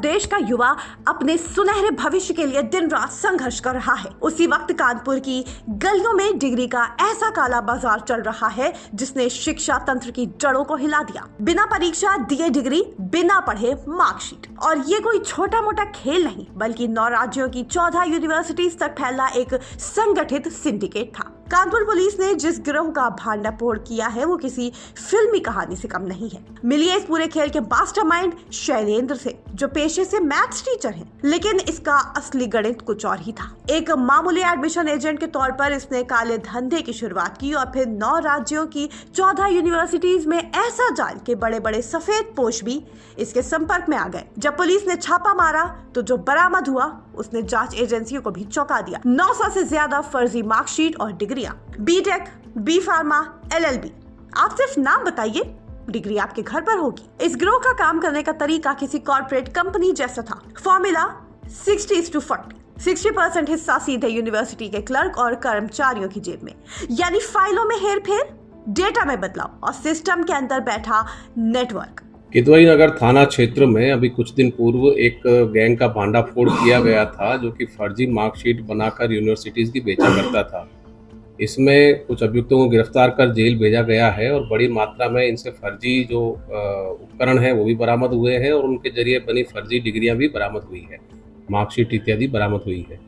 देश का युवा अपने सुनहरे भविष्य के लिए दिन रात संघर्ष कर रहा है, उसी वक्त कानपुर की गलियों में डिग्री का ऐसा काला बाजार चल रहा है जिसने शिक्षा तंत्र की जड़ों को हिला दिया। बिना परीक्षा दिए डिग्री, बिना पढ़े मार्कशीट। और ये कोई छोटा मोटा खेल नहीं, बल्कि 9 राज्यों की 14 यूनिवर्सिटीज तक फैला एक संगठित सिंडिकेट था। कानपुर पुलिस ने जिस गिरोह का भांडाफोड़ किया है वो किसी फिल्मी कहानी से कम नहीं है। मिलिए इस पूरे खेल के मास्टरमाइंड शैलेंद्र से, जो पेशे से मैथ्स टीचर हैं, लेकिन इसका असली गणित कुछ और ही था। एक मामूली एडमिशन एजेंट के तौर पर इसने काले धंधे की शुरुआत की और फिर 9 राज्यों की 14 यूनिवर्सिटीज में ऐसा जाल के बड़े बड़े सफेद पोश भी इसके संपर्क में आ गए। जब पुलिस ने छापा मारा तो जो बरामद हुआ उसने जांच एजेंसियों को भी चौंका दिया। 900 से ज्यादा फर्जी मार्कशीट और डिग्रियां, बीटेक, बी फार्मा, LLB। आप सिर्फ नाम बताइए, डिग्री आपके घर पर होगी। इस गिरोह का काम करने का तरीका किसी कॉर्पोरेट कंपनी जैसा था। फॉर्मूला 60:40, 60% हिस्सा सीधे यूनिवर्सिटी के क्लर्क और कर्मचारियों की जेब में, यानी फाइलों में हेरफेर, डेटा में बदलाव और सिस्टम के अंदर बैठा नेटवर्क। किदवई नगर थाना क्षेत्र में अभी कुछ दिन पूर्व एक गैंग का भांडाफोड़ किया गया था जो कि फर्जी मार्कशीट बनाकर यूनिवर्सिटीज की बेचा करता था। इसमें कुछ अभियुक्तों को गिरफ्तार कर जेल भेजा गया है और बड़ी मात्रा में इनसे फर्जी जो उपकरण है वो भी बरामद हुए हैं और उनके जरिए बनी फर्जी डिग्रियां भी बरामद हुई है, मार्कशीट इत्यादि बरामद हुई है।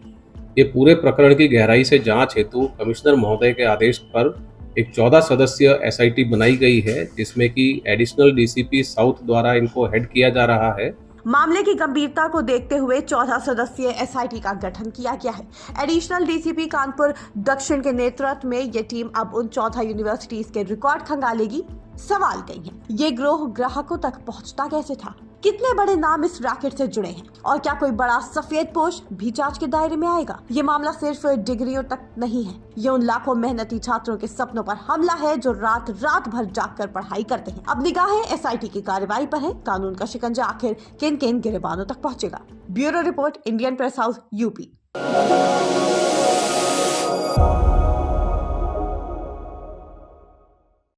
ये पूरे प्रकरण की गहराई से जांच हेतु कमिश्नर महोदय के आदेश पर एक 14 सदस्यीय SIT बनाई गई है, जिसमें कि एडिशनल DCP साउथ द्वारा इनको हेड किया जा रहा है। मामले की गंभीरता को देखते हुए 14 सदस्यीय SIT का गठन किया गया है। एडिशनल DCP कानपुर दक्षिण के नेतृत्व में ये टीम अब उन 14 यूनिवर्सिटीज के रिकॉर्ड खंगालेगी। सवाल कई है, ये गिरोह ग्राहकों तक पहुंचता कैसे था? कितने बड़े नाम इस रैकेट से जुड़े हैं? और क्या कोई बड़ा सफेद पोश भी जांच के दायरे में आएगा? ये मामला सिर्फ डिग्रियों तक नहीं है, ये उन लाखों मेहनती छात्रों के सपनों पर हमला है जो रात भर जागकर पढ़ाई करते हैं। अब निगाहें SIT की कार्रवाई पर है। कानून का शिकंजा आखिर किन किन गिरबानों तक पहुंचेगा? Bureau report, Indian press house, UP।